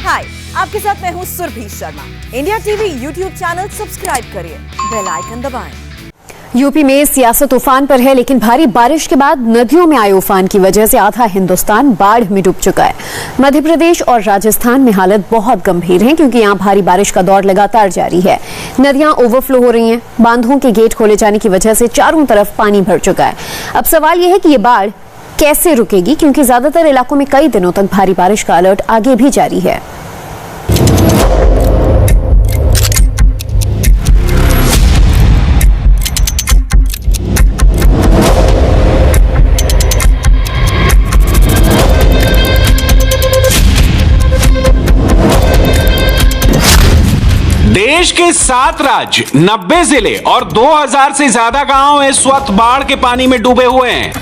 हाय, आपके साथ मैं हूँ Surabhi Sharma. India TV YouTube channel subscribe करिए, बेल आइकन दबाएं। यूपी में सियासत उफान पर है, लेकिन भारी बारिश के बाद नदियों में आए उफान की वजह से आधा हिंदुस्तान बाढ़ में डूब चुका है। मध्य प्रदेश और राजस्थान में हालत बहुत गंभीर है, क्योंकि यहाँ भारी बारिश का दौर लगातार जारी है। नदियां ओवरफ्लो हो रही हैं। बांधों के गेट खोले जाने की वजह से चारों तरफ पानी भर चुका है। अब सवाल यह है कि ये बाढ़ कैसे रुकेगी, क्योंकि ज्यादातर इलाकों में कई दिनों तक भारी बारिश का अलर्ट आगे भी जारी है। देश के 7 राज्य, 90 जिले और 2000 से ज्यादा गांव इस वक्त बाढ़ के पानी में डूबे हुए हैं।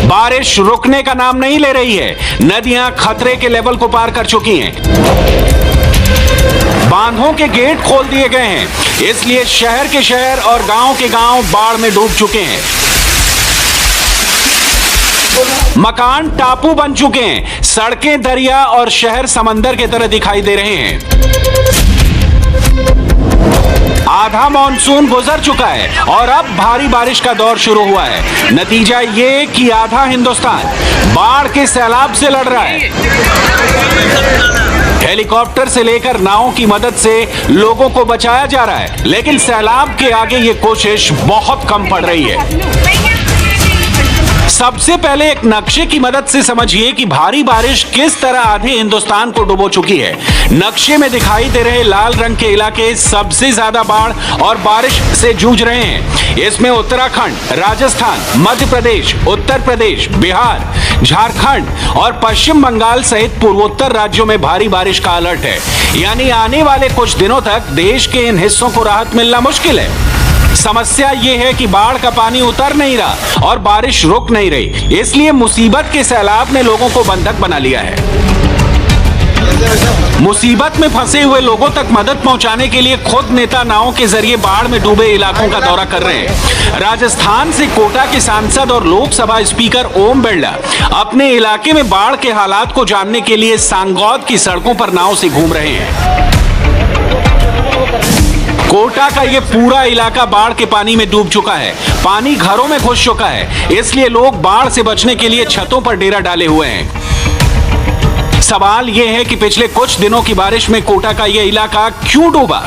बारिश रुकने का नाम नहीं ले रही है। नदियां खतरे के लेवल को पार कर चुकी हैं। बांधों के गेट खोल दिए गए हैं, इसलिए शहर के शहर और गांव के गांव बाढ़ में डूब चुके हैं। मकान टापू बन चुके हैं। सड़कें दरिया और शहर समंदर की तरह दिखाई दे रहे हैं। आधा मॉनसून गुजर चुका है और अब भारी बारिश का दौर शुरू हुआ है। नतीजा ये कि आधा हिंदुस्तान बाढ़ के सैलाब से लड़ रहा है। हेलीकॉप्टर से लेकर नावों की मदद से लोगों को बचाया जा रहा है, लेकिन सैलाब के आगे ये कोशिश बहुत कम पड़ रही है। सबसे पहले एक नक्शे की मदद से समझिए कि भारी बारिश किस तरह आधे हिंदुस्तान को डुबो चुकी है। नक्शे में दिखाई दे रहे लाल रंग के इलाके सबसे ज्यादा बाढ़ और बारिश से जूझ रहे हैं। इसमें उत्तराखंड, राजस्थान, मध्य प्रदेश, उत्तर प्रदेश, बिहार, झारखंड और पश्चिम बंगाल सहित पूर्वोत्तर राज्यों में भारी बारिश का अलर्ट है। यानी आने वाले कुछ दिनों तक देश के इन हिस्सों को राहत मिलना मुश्किल है। समस्या ये है कि बाढ़ का पानी उतर नहीं रहा और बारिश रुक नहीं रही, इसलिए मुसीबत के सैलाब ने लोगों को बंधक बना लिया है। मुसीबत में फंसे हुए लोगों तक मदद पहुंचाने के लिए खुद नेता नावों के जरिए बाढ़ में डूबे इलाकों का दौरा कर रहे हैं। राजस्थान से कोटा के सांसद और लोकसभा स्पीकर ओम बिरला अपने इलाके में बाढ़ के हालात को जानने के लिए सांगौद की सड़कों पर नाव से घूम रहे हैं। कोटा का ये पूरा इलाका बाढ़ के पानी में डूब चुका है। पानी घरों में घुस चुका है, इसलिए लोग बाढ़ से बचने के लिए छतों पर डेरा डाले हुए हैं। सवाल ये है कि पिछले कुछ दिनों की बारिश में कोटा का ये इलाका क्यों डूबा?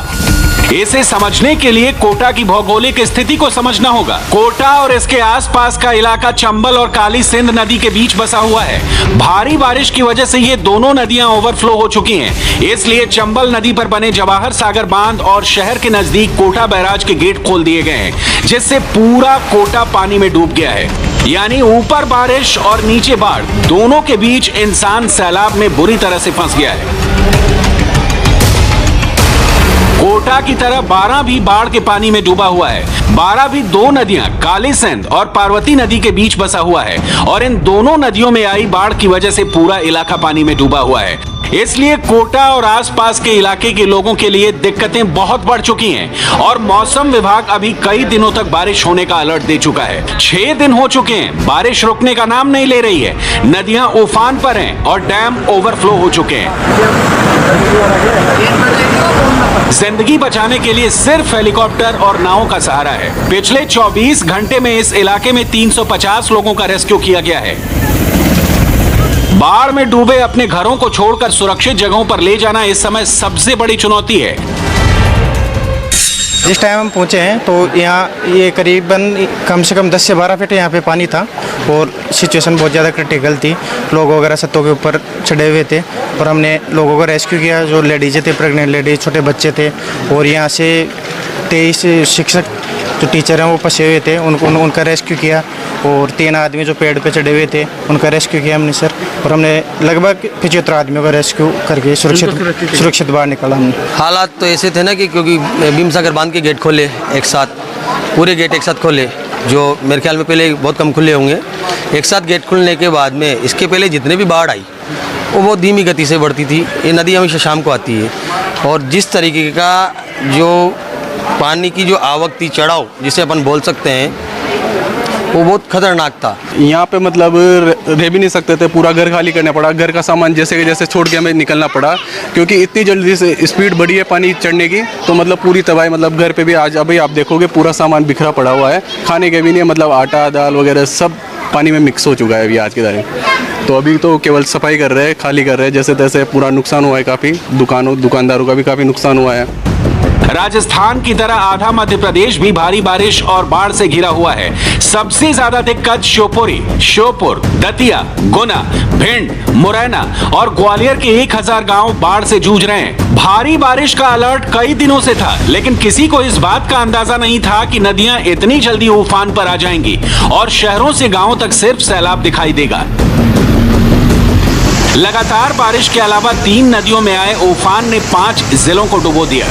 इसे समझने के लिए कोटा की भौगोलिक स्थिति को समझना होगा। कोटा और इसके आसपास का इलाका चंबल और काली सिंध नदी के बीच बसा हुआ है। भारी बारिश की वजह से ये दोनों नदियां ओवरफ्लो हो चुकी हैं, इसलिए चंबल नदी पर बने जवाहर सागर बांध और शहर के नजदीक कोटा बैराज के गेट खोल दिए गए हैं, जिससे पूरा कोटा पानी में डूब गया है। यानी ऊपर बारिश और नीचे बाढ़, दोनों के बीच इंसान सैलाब में बुरी तरह से फंस गया है। कोटा की तरह बारां भी बाढ़ के पानी में डूबा हुआ है। बारां भी दो नदियां काली सिंध और पार्वती नदी के बीच बसा हुआ है और इन दोनों नदियों में आई बाढ़ की वजह से पूरा इलाका पानी में डूबा हुआ है। इसलिए कोटा और आसपास के इलाके के लोगों के लिए दिक्कतें बहुत बढ़ चुकी हैं और मौसम विभाग अभी कई दिनों तक बारिश होने का अलर्ट दे चुका है। 6 दिन हो चुके हैं, बारिश रुकने का नाम नहीं ले रही है। नदियां उफान पर हैं और डैम ओवरफ्लो हो चुके हैं। जिंदगी बचाने के लिए सिर्फ हेलीकॉप्टर और नावों का सहारा है। पिछले 24 घंटे में इस इलाके में 350 लोगों का रेस्क्यू किया गया है। बाढ़ में डूबे अपने घरों को छोड़कर सुरक्षित जगहों पर ले जाना इस समय सबसे बड़ी चुनौती है। जिस टाइम हम पहुंचे हैं तो यहाँ ये करीबन कम से कम 10 से 12 फीट यहाँ पे पानी था और सिचुएशन बहुत ज़्यादा क्रिटिकल थी। लोग वगैरह छतों के ऊपर चढ़े हुए थे और हमने लोगों को रेस्क्यू किया। जो लेडीज़ थे, प्रेग्नेंट लेडीज, छोटे बच्चे थे और यहाँ से 23 शिक्षक जो टीचर हैं वो फंसे हुए थे, उनका रेस्क्यू किया और 3 आदमी जो पेड़ पे चढ़े हुए थे उनका रेस्क्यू किया हमने सर। और हमने लगभग 75 आदमियों का रेस्क्यू करके सुरक्षित बाहर निकाला हमने। हालात तो ऐसे थे ना कि क्योंकि भीमसागर बांध के गेट खोले एक साथ, पूरे गेट एक साथ खोले, जो मेरे ख्याल में पहले बहुत कम खुले होंगे। एक साथ गेट खुलने के बाद में इसके पहले जितने भी बाढ़ आई वो बहुत धीमी गति से बढ़ती थी। ये नदी हमेशा शाम को आती है और जिस तरीके का जो पानी की जो आवक थी, चढ़ाव जिसे अपन बोल सकते हैं, वो बहुत खतरनाक था। यहाँ पे मतलब रह भी नहीं सकते थे, पूरा घर खाली करना पड़ा, घर का सामान जैसे के जैसे छोड़ के हमें निकलना पड़ा, क्योंकि इतनी जल्दी से स्पीड बढ़ी है पानी चढ़ने की, तो मतलब पूरी तबाही। मतलब घर पे भी आज अभी आप देखोगे पूरा सामान बिखरा पड़ा हुआ है, खाने के भी नहीं, मतलब आटा दाल वगैरह सब पानी में मिक्स हो चुका है अभी आज के तारीख। तो अभी तो केवल सफाई कर रहे हैं, खाली कर रहे हैं जैसे तैसे। पूरा नुकसान हुआ है, काफ़ी दुकानदारों का भी काफ़ी नुकसान हुआ है। राजस्थान की तरह आधा मध्य प्रदेश भी भारी बारिश और बाढ़ से घिरा हुआ है। सबसे ज्यादा दिक्कत शिवपुरी, श्योपुर, दतिया, गुना, भिंड, मुरैना और ग्वालियर के 1000 गांव बाढ़ से जूझ रहे हैं। भारी बारिश का अलर्ट कई दिनों से था, लेकिन किसी को इस बात का अंदाजा नहीं था कि नदियां इतनी जल्दी उफान पर आ जाएंगी और शहरों से गांवों तक सिर्फ सैलाब दिखाई देगा। लगातार बारिश के अलावा 3 नदियों में आए उफान ने 5 जिलों को डुबो दिया।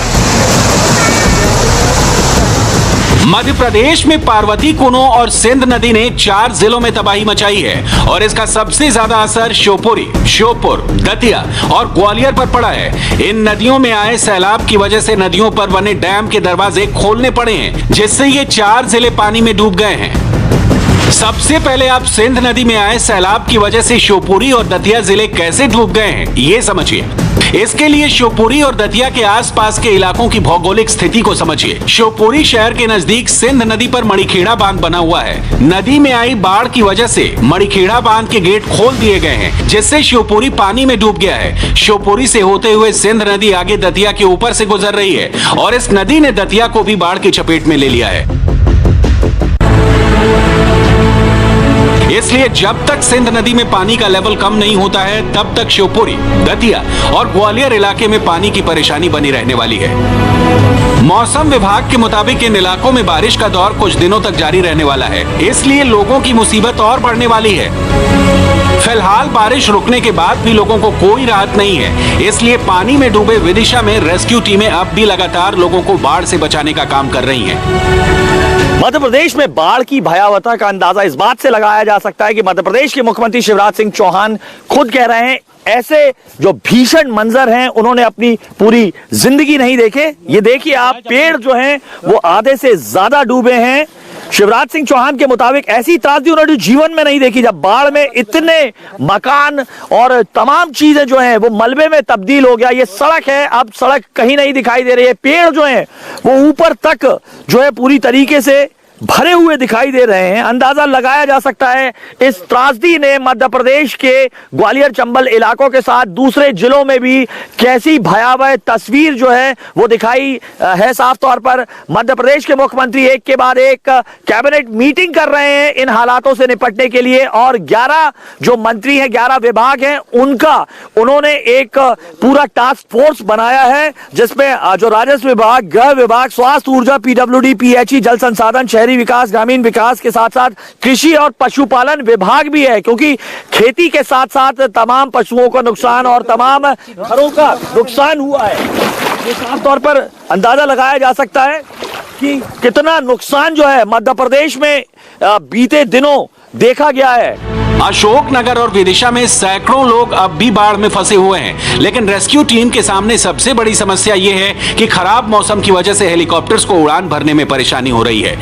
मध्य प्रदेश में पार्वती, कुनो और सिंध नदी ने 4 जिलों में तबाही मचाई है और इसका सबसे ज्यादा असर शिवपुरी, श्योपुर, दतिया और ग्वालियर पर पड़ा है। इन नदियों में आए सैलाब की वजह से नदियों पर बने डैम के दरवाजे खोलने पड़े हैं, जिससे ये 4 जिले पानी में डूब गए हैं। सबसे पहले आप सिंध नदी में आए सैलाब की वजह से शिवपुरी और दतिया जिले कैसे डूब गए हैं, ये समझिए। इसके लिए शिवपुरी और दतिया के आसपास के इलाकों की भौगोलिक स्थिति को समझिए। शिवपुरी शहर के नजदीक सिंध नदी पर मणिखेड़ा बांध बना हुआ है। नदी में आई बाढ़ की वजह से मणिखेड़ा बांध के गेट खोल दिए गए हैं, जिससे शिवपुरी पानी में डूब गया है। शिवपुरी से होते हुए सिंध नदी आगे दतिया के ऊपर से गुजर रही है और इस नदी ने दतिया को भी बाढ़ की चपेट में ले लिया है। इसलिए जब तक सिंध नदी में पानी का लेवल कम नहीं होता है, तब तक शिवपुरी, दतिया और ग्वालियर इलाके में पानी की परेशानी बनी रहने वाली है। मौसम विभाग के मुताबिक इन इलाकों में बारिश का दौर कुछ दिनों तक जारी रहने वाला है, इसलिए लोगों की मुसीबत और बढ़ने वाली है। फिलहाल बारिश रुकने के बाद भी लोगों को कोई राहत नहीं है, इसलिए पानी में डूबे विदिशा में रेस्क्यू टीमें अब भी लगातार लोगों को बाढ़ से बचाने का काम कर रही हैं। मध्य प्रदेश में बाढ़ की भयावहता का अंदाजा इस बात से लगाया जा सकता है कि मध्य प्रदेश के मुख्यमंत्री शिवराज सिंह चौहान खुद कह रहे हैं ऐसे जो भीषण मंजर हैं उन्होंने अपनी पूरी जिंदगी नहीं देखे। ये देखिए आप, पेड़ जो हैं वो आधे से ज्यादा डूबे हैं। शिवराज सिंह चौहान के मुताबिक ऐसी त्रासदी उन्होंने जीवन में नहीं देखी, जब बाढ़ में इतने मकान और तमाम चीजें जो हैं वो मलबे में तब्दील हो गया। ये सड़क है, अब सड़क कहीं नहीं दिखाई दे रही है। पेड़ जो हैं वो ऊपर तक जो है पूरी तरीके से भरे हुए दिखाई दे रहे हैं। अंदाजा लगाया जा सकता है इस त्रासदी ने मध्य प्रदेश के ग्वालियर चंबल इलाकों के साथ दूसरे जिलों में भी कैसी भयावह तस्वीर जो है वो दिखाई है। साफ तौर पर मध्य प्रदेश के मुख्यमंत्री एक के बाद एक कैबिनेट मीटिंग कर रहे हैं इन हालातों से निपटने के लिए, और 11 जो मंत्री हैं, 11 विभाग हैं, उन्होंने एक पूरा टास्क फोर्स बनाया है, जिसमें जो राजस्व विभाग, गृह विभाग, स्वास्थ्य, ऊर्जा, पीडब्ल्यूडी, पीएचई, जल संसाधन, शहरी विकास, ग्रामीण विकास के साथ साथ कृषि और पशुपालन विभाग भी है, क्योंकि खेती के साथ साथ तमाम पशुओं का नुकसान और तमाम घरों का नुकसान हुआ है। ये साफ तौर पर अंदाजा लगाया जा सकता है कि कितना नुकसान जो है मध्य प्रदेश में बीते दिनों देखा गया है। अशोकनगर और विदिशा में सैकड़ों लोग अब भी बाढ़ में फंसे हुए हैं, लेकिन रेस्क्यू टीम के सामने सबसे बड़ी समस्या ये है कि खराब मौसम की वजह से हेलीकॉप्टर्स को उड़ान भरने में परेशानी हो रही है।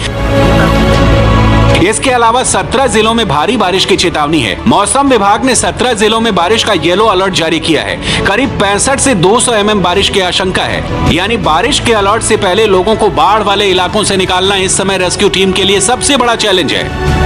इसके अलावा 17 जिलों में भारी बारिश की चेतावनी है। मौसम विभाग ने 17 जिलों में बारिश का येलो अलर्ट जारी किया है। करीब 65 से 200 mm बारिश की आशंका है, यानी बारिश के अलर्ट से पहले लोगों को बाढ़ वाले इलाकों से निकालना इस समय रेस्क्यू टीम के लिए सबसे बड़ा चैलेंज है।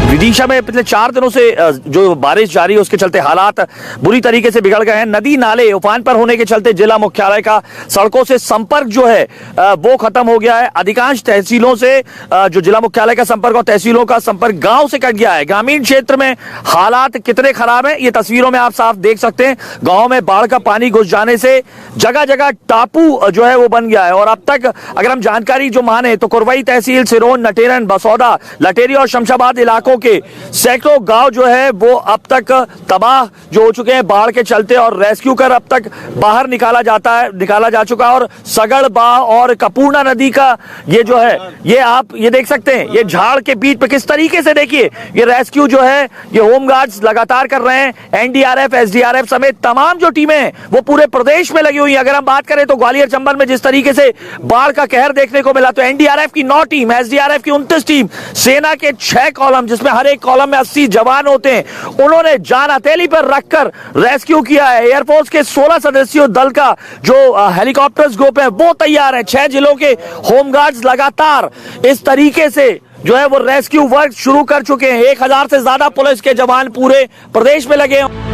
विदिशा में पिछले 4 दिनों से जो बारिश जारी है उसके चलते हालात बुरी तरीके से बिगड़ गए हैं। नदी नाले उफान पर होने के चलते जिला मुख्यालय का सड़कों से संपर्क जो है वो खत्म हो गया है। अधिकांश तहसीलों से जो जिला मुख्यालय का संपर्क और तहसीलों का संपर्क गांव से कट गया है। ग्रामीण क्षेत्र में हालात कितने खराब हैं ये तस्वीरों में आप साफ देख सकते हैं। गाँव में बाढ़ का पानी घुस जाने से जगह जगह टापू जो है वो बन गया है, और अब तक अगर हम जानकारी जो माने तो कुरवई तहसील, सिरोन, नटेरन, बसौदा, लटेरी और शमशाबाद इलाकों के सैकड़ों गांव जो है वो अब तक तबाह जो हो चुके हैं बाढ़ के चलते, और रेस्क्यू कर अब तक बाहर निकाला जा चुका है। और सगड़ बाह और कपूर्णा नदी का ये जो है, ये आप ये देख सकते हैं, ये झाड़ के बीच पे किस तरीके से देखिए ये रेस्क्यू जो है ये होमगार्ड्स लगातार कर रहे हैं। एनडीआरएफ, एसडीआरएफ समेत तमाम जो टीमें हैं वो पूरे प्रदेश में लगी हुई हैं। अगर हम बात करें तो ग्वालियर चंबल में जिस तरीके से बाढ़ का कहर देखने को मिला, तो एनडीआरएफ की 9 टीम, एसडीआरएफ की 29 टीम, सेना के 6 कॉलम जिसमें हर एक कॉलम में 80 जवान होते हैं, उन्होंने जान हथेली पर रखकर रेस्क्यू किया है। एयरफोर्स के 16 सदस्यों दल का जो हेलीकॉप्टर्स ग्रुप है वो तैयार है। 6 जिलों के होमगार्ड्स लगातार इस तरीके से जो है वो रेस्क्यू वर्क शुरू कर चुके हैं। 1000 से ज्यादा पुलिस के जवान पूरे प्रदेश में लगे हैं।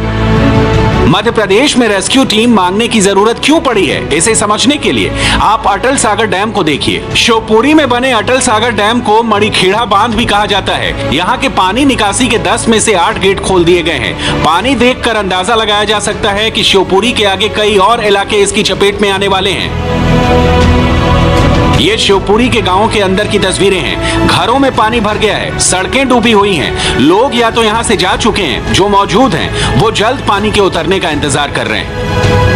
मध्य प्रदेश में रेस्क्यू टीम मांगने की जरूरत क्यों पड़ी है, इसे समझने के लिए आप अटल सागर डैम को देखिए। शिवपुरी में बने अटल सागर डैम को मणिखेड़ा बांध भी कहा जाता है। यहाँ के पानी निकासी के 10 में से 8 गेट खोल दिए गए हैं। पानी देखकर अंदाजा लगाया जा सकता है कि शिवपुरी के आगे कई और इलाके इसकी चपेट में आने वाले हैं। ये शिवपुरी के गांवों के अंदर की तस्वीरें हैं। घरों में पानी भर गया है, सड़कें डूबी हुई हैं। लोग या तो यहां से जा चुके हैं, जो मौजूद हैं वो जल्द पानी के उतरने का इंतजार कर रहे हैं।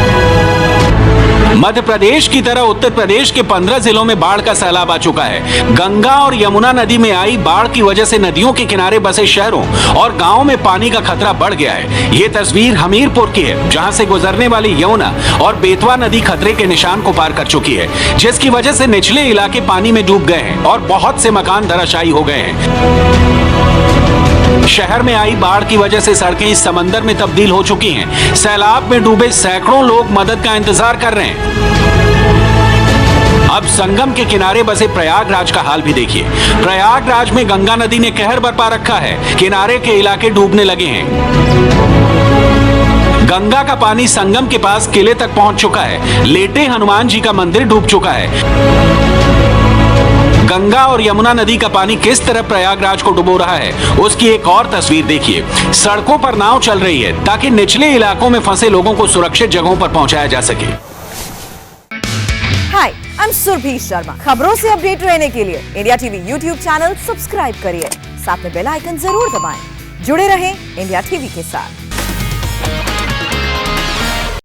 मध्य प्रदेश की तरह उत्तर प्रदेश के 15 जिलों में बाढ़ का सैलाब आ चुका है। गंगा और यमुना नदी में आई बाढ़ की वजह से नदियों के किनारे बसे शहरों और गांवों में पानी का खतरा बढ़ गया है। ये तस्वीर हमीरपुर की है, जहां से गुजरने वाली यमुना और बेतवा नदी खतरे के निशान को पार कर चुकी है, जिसकी वजह से निचले इलाके पानी में डूब गए हैं और बहुत से मकान धराशायी हो गए हैं। शहर में आई बाढ़ की वजह से सड़कें इस समंदर में तब्दील हो चुकी हैं। सैलाब में डूबे सैकड़ों लोग मदद का इंतजार कर रहे हैं। अब संगम के किनारे बसे प्रयागराज का हाल भी देखिए। प्रयागराज में गंगा नदी ने कहर बरपा रखा है। किनारे के इलाके डूबने लगे हैं। गंगा का पानी संगम के पास किले तक पहुंच चुका है। लेटे हनुमान जी का मंदिर डूब चुका है। गंगा और यमुना नदी का पानी किस तरह प्रयागराज को डुबो रहा है, उसकी एक और तस्वीर देखिए। सड़कों पर नाव चल रही है ताकि निचले इलाकों में फंसे लोगों को सुरक्षित जगहों पर पहुंचाया जा सके। हाय, आई एम सुरभि शर्मा। खबरों से अपडेट रहने के लिए India TV YouTube channel subscribe करिए, साथ में बेल आइकन जरूर दबाएं। जुड़े रहें इंडिया टीवी के साथ।